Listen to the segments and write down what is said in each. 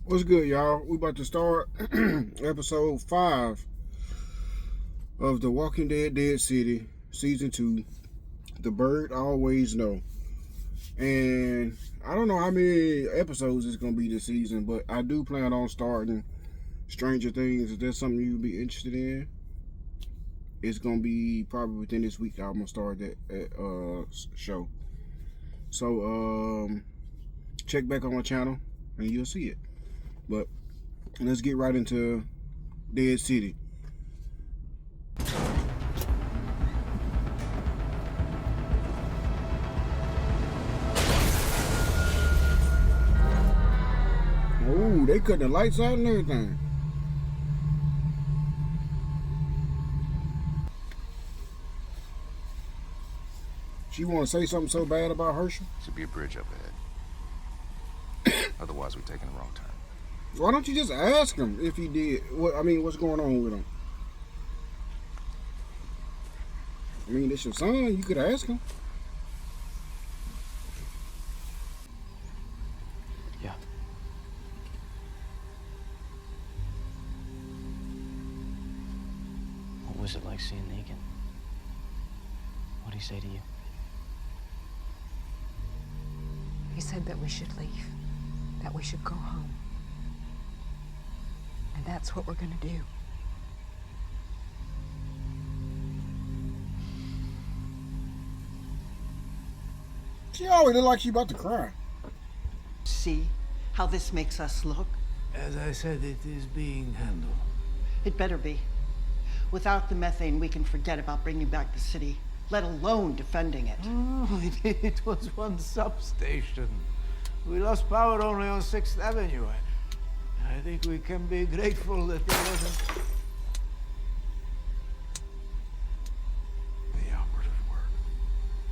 What's good, y'all? We about to start episode 5 of The Walking Dead Dead City, Season 2, The Bird Always Know. And I don't know how many episodes it's going to be this season, but I do plan on starting Stranger Things. If that's something you'd be interested in, it's going to be probably within this week. I'm going to start that show. So, check back on my channel and you'll see it. But let's get right into Dead City. Oh, they cut the lights out and everything. She want to say something so bad about Herschel? Should be a bridge up ahead. Otherwise, we're taking the wrong turn. Why don't you just ask him if he did? What's going on with him? I mean, it's your son. You could ask him. Yeah. What was it like seeing Negan? What did he say to you? He said that we should leave, that we should go home. And that's what we're gonna do. She always look like she about to cry. See how this makes us look? As I said, it is being handled. It better be. Without the methane, we can forget about bringing back the city, let alone defending it. Oh, it was one substation. We lost power only on 6th Avenue. I think we can be grateful that there wasn't the operative word.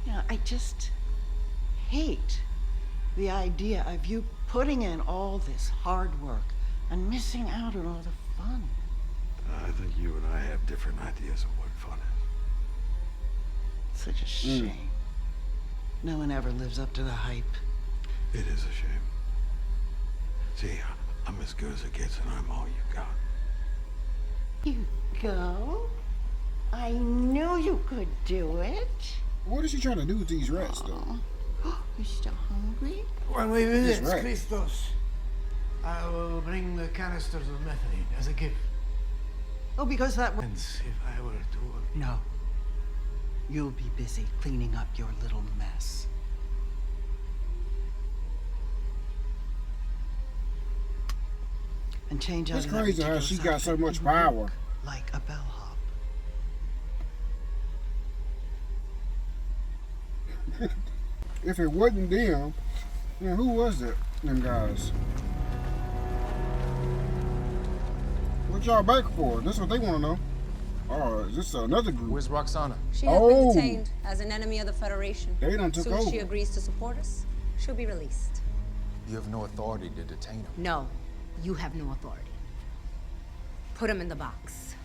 Yeah, I just hate the idea of you putting in all this hard work and missing out on all the fun. I think you and I have different ideas of what fun is. Such a shame. No one ever lives up to the hype. It is a shame. See, I'm as good as it gets, and I'm all you got. You go? I knew you could do it. What is she trying to do with these rats, though? You're still hungry? When we visit right. Christos, I will bring the canisters of methane as a gift. Oh, because that... And if I were to... No. You'll be busy cleaning up your little mess. And change out It's of that crazy how ridiculous she got so outfit much and power. walk like a bellhop. If it wasn't them, then who was it? Them guys. What y'all back for? That's what they want to know. Or is this another group? Where's Roxana? She has been detained as an enemy of the Federation. They done took Soon as she over. agrees to support us, she'll be released. You have no authority to detain him. No, you have no authority. Put him in the box.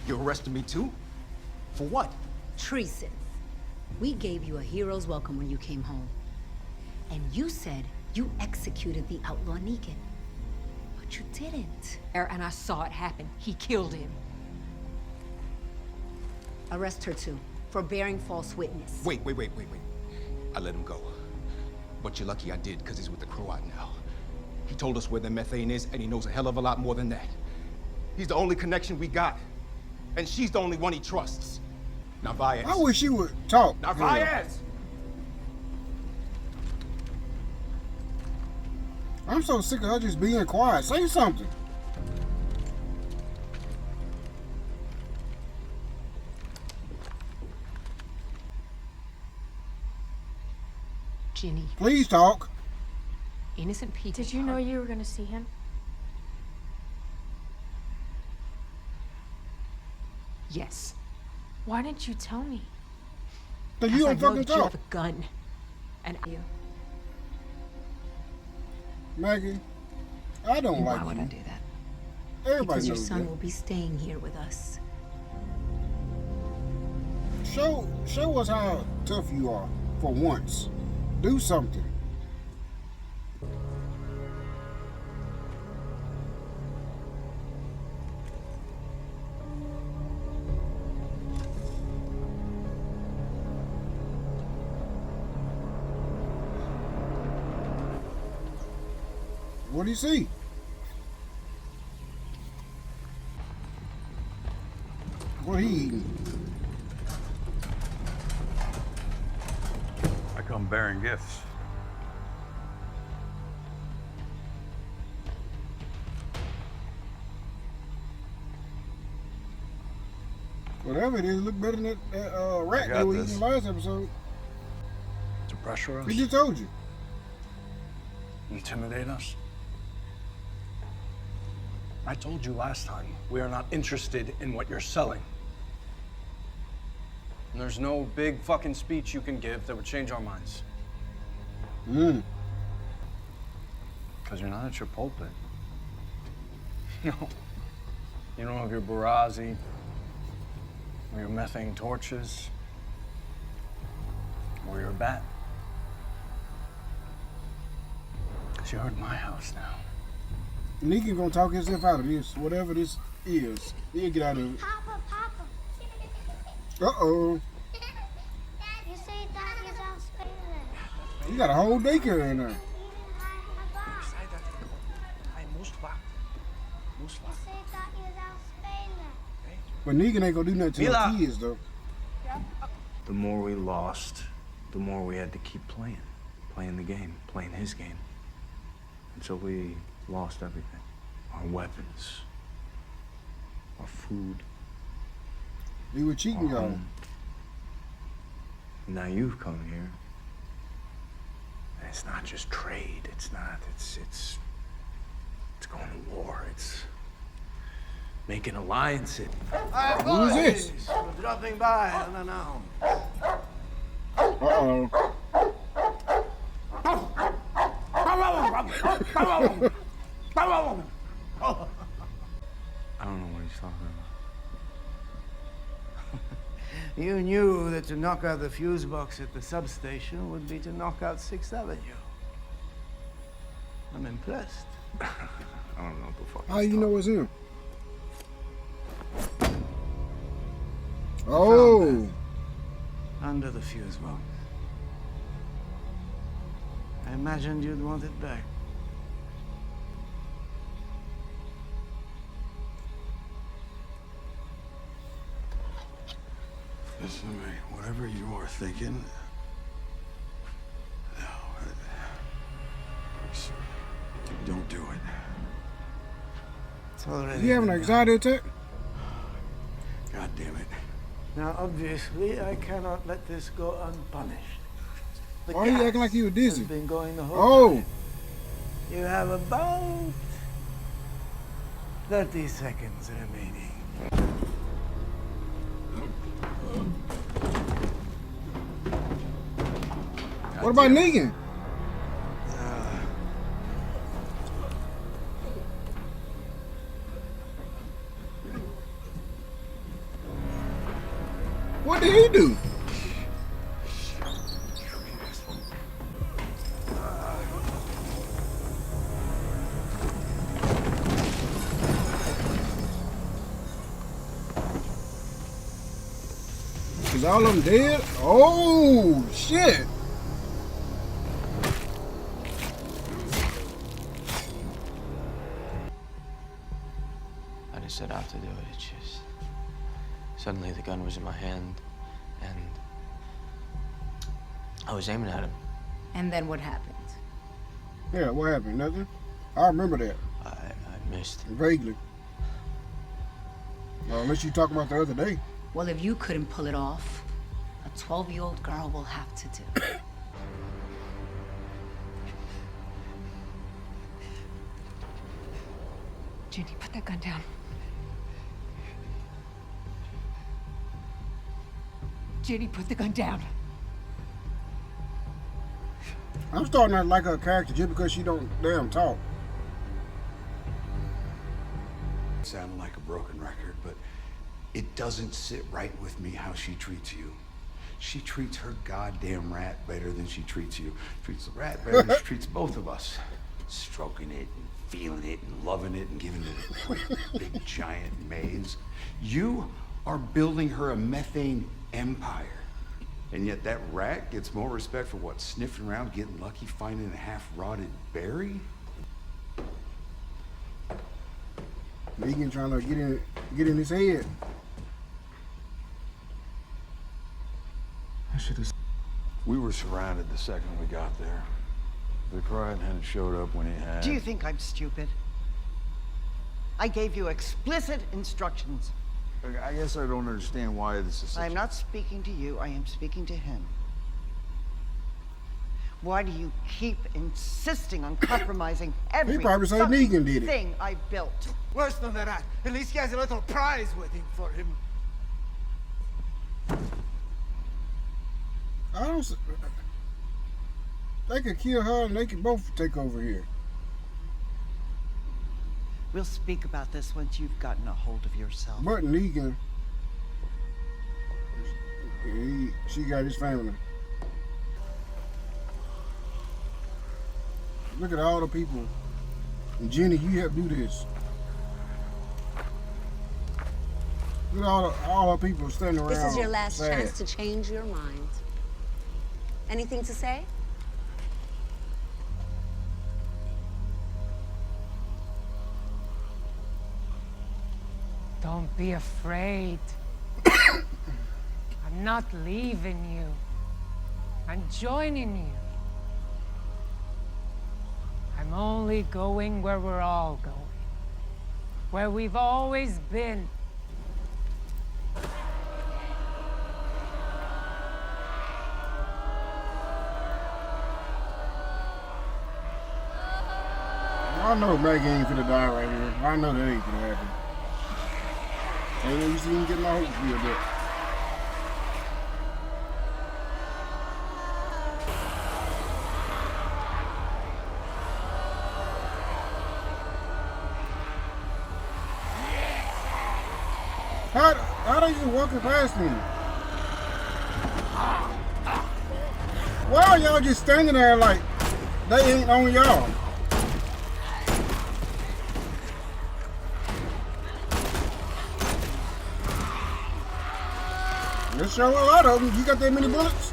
You arrested me too? For what? Treason. We gave you a hero's welcome when you came home. And you said you executed the outlaw Negan. But you didn't. And I saw it happen. He killed him. Arrest her too, for bearing false witness. Wait. I let him go. But you're lucky I did, because he's with the Croat now. He told us where the methane is, and he knows a hell of a lot more than that. He's the only connection we got. And she's the only one he trusts. Narvaez. I wish she would talk. Narvaez! I'm so sick of her just being quiet. Say something. Jenny, Please talk. innocent people. Did you know you were going to see him? Yes. Why didn't you tell me? Then you I don't know fucking that you have talk. a gun. And you. Maggie, I don't Why like would you. I do that? Everybody Because your knows son that. will be staying here with us. Show us how tough you are for once. Do something. What do you see? What he eating? I come bearing gifts. Whatever it is, it look better than that rat got that we this. eating last episode. To pressure us? He just told you. Intimidate us? I told you last time, we are not interested in what you're selling. And there's no big fucking speech you can give that would change our minds. Mm. Because you're not at your pulpit. No. You don't have your Barazi, or your methane torches, or your bat. Because you're at my house now. Negan gonna talk himself out of this, whatever this is. He'll get out of it. Papa. Uh-oh. You say that is our Spanish. You got a whole daycare in there. You say that is our Spanish. But Negan ain't gonna do nothing to Mila. the kids, though. The more we lost, the more we had to keep playing the game, playing his game. Until we lost everything. Our weapons, our food. He was cheating our y'all. home. Now you've come here. And it's not just trade, it's going to war, it's making alliances. Who is this? We're dropping by unannounced. Uh-oh. I don't know what he's talking about. You knew that to knock out the fuse box at the substation would be to knock out 6th Avenue. I'm impressed. I don't know what the fuck How he's you know talking it's him? Oh. Under the fuse box. I imagined you'd want it back. Listen to me. Whatever you are thinking, no, don't do it. It's already Is he having an been anxiety attack? God damn it. Now, obviously, I cannot let this go unpunished. The Why are you gas acting like you were dizzy? has been going the whole Oh. time. You have about 30 seconds remaining. What about Negan? What did he do? Is all of them dead? Oh, shit. I didn't set out to do it. It's just suddenly the gun was in my hand, and I was aiming at him. And then what happened? Yeah, what happened? Nothing? I remember that I missed. vaguely. Unless you talking about the other day. Well, if you couldn't pull it off, a 12-year-old girl will have to do. Jenny, put that gun down. Jenny, put the gun down. I'm starting to like her character just because she don't damn talk. Sounding like a broken record, but it doesn't sit right with me how she treats you. She treats her goddamn rat better than she treats you. Treats the rat better than she treats both of us. Stroking it and feeling it and loving it and giving it a big giant maze. You are building her a methane empire. And yet that rat gets more respect for what? Sniffing around, getting lucky, finding a half-rotted berry? Negan trying to get in his head. I should have. We were surrounded the second we got there. The Crichton hadn't showed up when he had. Do you think I'm stupid? I gave you explicit instructions. I guess I don't understand why this is such I'm not speaking to you, I am speaking to him. Why do you keep insisting on compromising every He probably said fucking Negan did it. thing I built? Worse than that. At least he has a little prize waiting for him. I don't. They could kill her and they could both take over here. We'll speak about this once you've gotten a hold of yourself. But Negan, she got his family. Look at all the people. And Jenny, you helped do this. Look at all the people standing around. This is your last sad. chance to change your mind. Anything to say? Don't be afraid. I'm not leaving you. I'm joining you. I'm only going where we're all going. Where we've always been. I know Maggie ain't finna die right here. I know that ain't finna happen. Ain't no use even getting my hopes built up. How are you walking past me? Why are y'all just standing there like they ain't on y'all? There's sure a lot of them. You got that many bullets?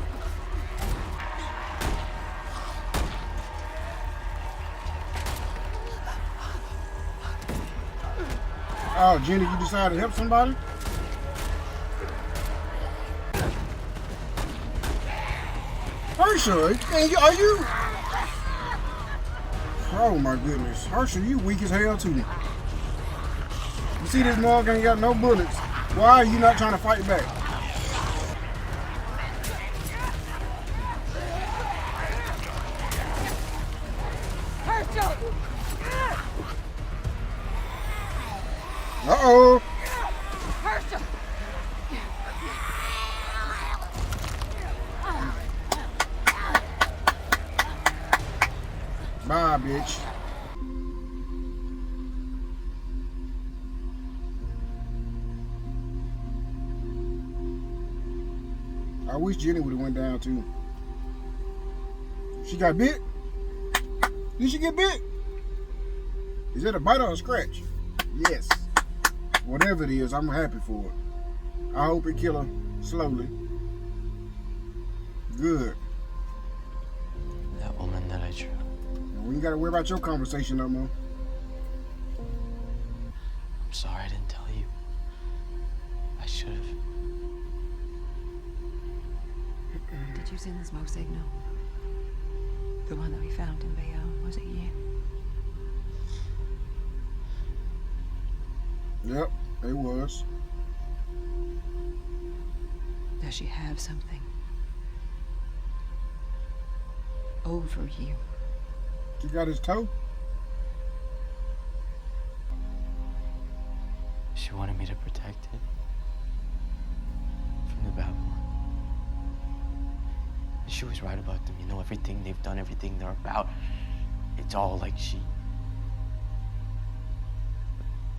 Oh, Jenny, you decided to help somebody? Herschel, are you? Oh my goodness. Herschel, you weak as hell too. You see this mug ain't got no bullets. Why are you not trying to fight back? Uh-oh. Bye, bitch. I wish Jenny would have went down too. She got bit? Did she get bit? Is that a bite or a scratch? Yes. Whatever it is, I'm happy for it. I hope it kill her slowly. Good. That woman that I drew. We ain't gotta worry about your conversation no more. I'm sorry I didn't tell you. I should have. Did you send the smoke signal? The one that we found in Bayonne, was it you? Yep, it was. Does she have something over you? She got his toe? She wanted me to protect it from the Babylon. And she was right about them. You know, everything they've done, everything they're about, it's all like she.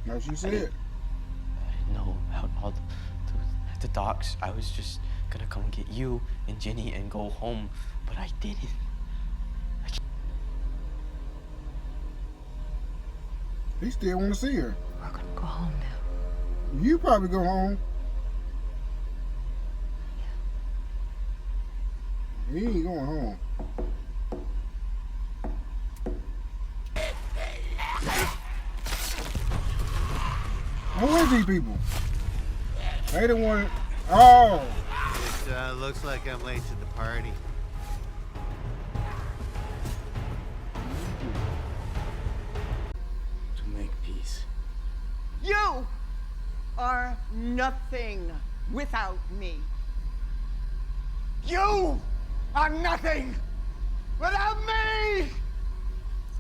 No, she said. I didn't know about all at the docks. I was just gonna come get you and Jenny and go home, but I didn't. He still want to see her. We're gonna go home now. You probably go home. He ain't going home. Who is these people? They the one. Oh. It looks like I'm late to the party. To make peace. You are nothing without me. You are nothing without me!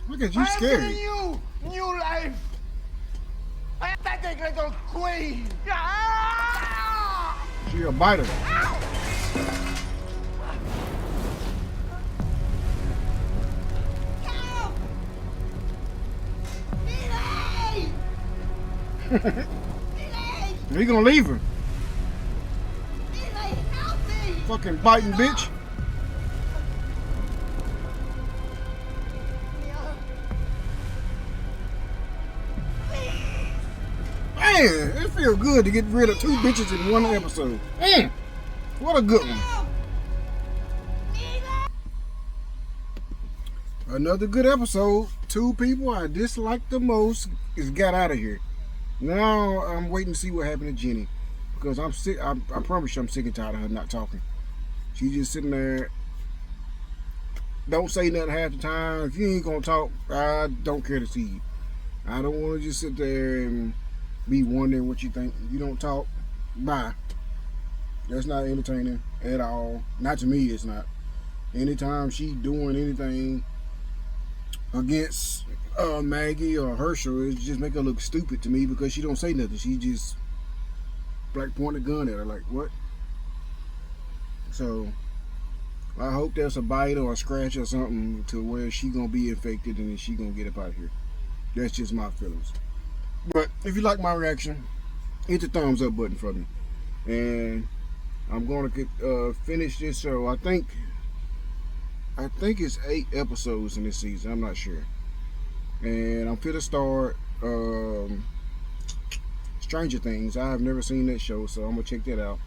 Look at you scared. I'm giving you new life. Pathetic little queen. Ah! She a biter. He gonna leave her. Fucking biting bitch. Man, it feels good to get rid of 2 bitches in one episode. Man, what a good one. Another good episode. 2 people I disliked the most is got out of here. Now I'm waiting to see what happened to Jenny, because I'm sick. I promise you, I'm sick and tired of her not talking. She's just sitting there, don't say nothing half the time. If you ain't gonna talk, I don't care to see you. I don't want to just sit there and be wondering what you think. You don't talk, bye. That's not entertaining at all. Not to me, it's not. Anytime she doing anything against Maggie or Herschel, it just make her look stupid to me, because she don't say nothing. She just like point a gun at her, like what? So I hope there's a bite or a scratch or something to where she gonna be infected and then she gonna get up out of here. That's just my feelings. But if you like my reaction, hit the thumbs up button for me. And I'm gonna finish this show. I think it's 8 episodes in this season. I'm not sure. And I'm finna start Stranger Things. I have never seen that show, so I'm gonna check that out.